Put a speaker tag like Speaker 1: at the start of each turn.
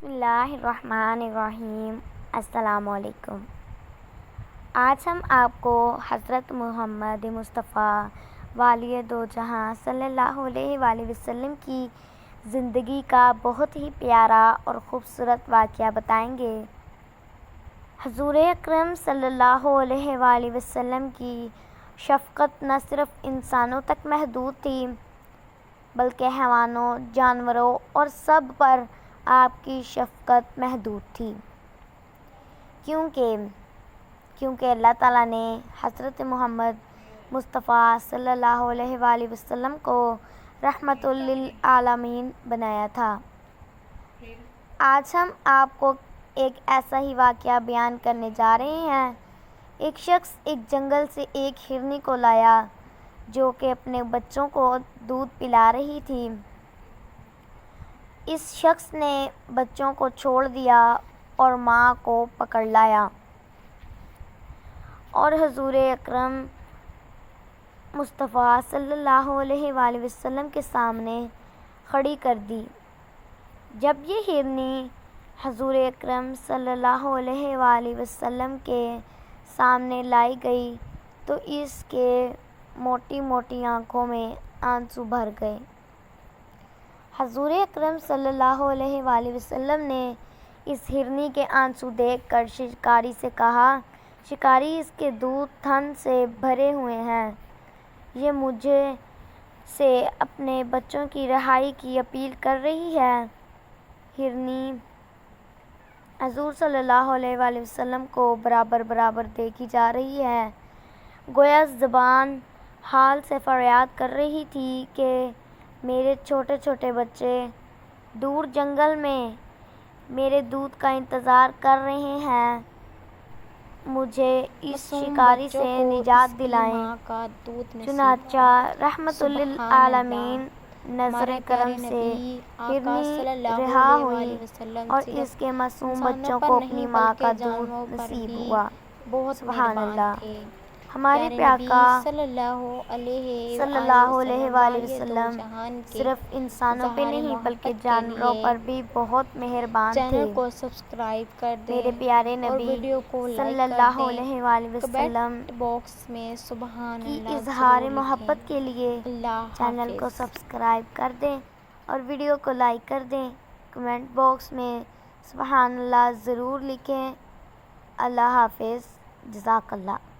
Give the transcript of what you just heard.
Speaker 1: بسم اللہ الرحمن الرحیم۔ السلام علیکم۔ آج ہم آپ کو حضرت محمد مصطفیٰ والی دو جہاں صلی اللہ علیہ وآلہ وسلم کی زندگی کا بہت ہی پیارا اور خوبصورت واقعہ بتائیں گے۔ حضور اکرم صلی اللہ علیہ وآلہ وسلم کی شفقت نہ صرف انسانوں تک محدود تھی بلکہ حیوانوں، جانوروں اور سب پر آپ کی شفقت محدود تھی، کیونکہ اللہ تعالیٰ نے حضرت محمد مصطفیٰ صلی اللہ علیہ وآلہ وسلم کو رحمت للعالمین بنایا تھا۔ آج ہم آپ کو ایک ایسا ہی واقعہ بیان کرنے جا رہے ہیں۔ ایک شخص ایک جنگل سے ایک ہرنی کو لایا جو کہ اپنے بچوں کو دودھ پلا رہی تھی۔ اس شخص نے بچوں کو چھوڑ دیا اور ماں کو پکڑ لایا اور حضور اکرم مصطفیٰ صلی اللہ علیہ وآلہ وسلم کے سامنے کھڑی کر دی۔ جب یہ ہرنی حضور اکرم صلی اللہ علیہ وآلہ وسلم کے سامنے لائی گئی تو اس کے موٹی موٹی آنکھوں میں آنسو بھر گئے۔ حضور اکرم صلی اللہ علیہ وآلہ وسلم نے اس ہرنی کے آنسو دیکھ کر شکاری سے کہا، شکاری اس کے دودھ تھن سے بھرے ہوئے ہیں، یہ مجھے سے اپنے بچوں کی رہائی کی اپیل کر رہی ہے۔ ہرنی حضور صلی اللہ علیہ وآلہ وسلم کو برابر برابر دیکھی جا رہی ہے، گویا زبان حال سے فریاد کر رہی تھی کہ میرے چھوٹے چھوٹے بچے دور جنگل میں میرے دودھ کا انتظار کر رہے ہیں، مجھے اس شکاری سے نجات دلائیں۔ چنانچہ رحمت للعالمین نظر کرم سے ہرنی رہا ہوئی اور اس کے معصوم بچوں کو اپنی ماں کا دودھ نصیب ہوا۔ سبحان اللہ۔ ہمارے پیارے آقا صلی اللہ علیہ وآلہ وسلم صرف انسانوں پہ نہیں بلکہ جانوروں پر بھی بہت مہربان تھے۔
Speaker 2: کو سبسکرائب کر دیں
Speaker 1: میرے پیارے
Speaker 2: اور
Speaker 1: نبی
Speaker 2: ویڈیو کو
Speaker 1: صلی
Speaker 2: لائک
Speaker 1: اللہ
Speaker 2: کر دیں۔
Speaker 1: علیہ وآلہ وسلم
Speaker 2: کمنٹ باکس میں سبحان
Speaker 1: کی
Speaker 2: اللہ
Speaker 1: اظہار
Speaker 2: ضرور
Speaker 1: محبت
Speaker 2: لکھیں۔
Speaker 1: کے لیے
Speaker 2: اللہ
Speaker 1: چینل کو
Speaker 2: حافظ۔
Speaker 1: سبسکرائب کر دیں اور ویڈیو کو لائک کر دیں۔ کمنٹ باکس میں سبحان اللہ ضرور لکھیں۔ اللہ حافظ۔ جزاک اللہ۔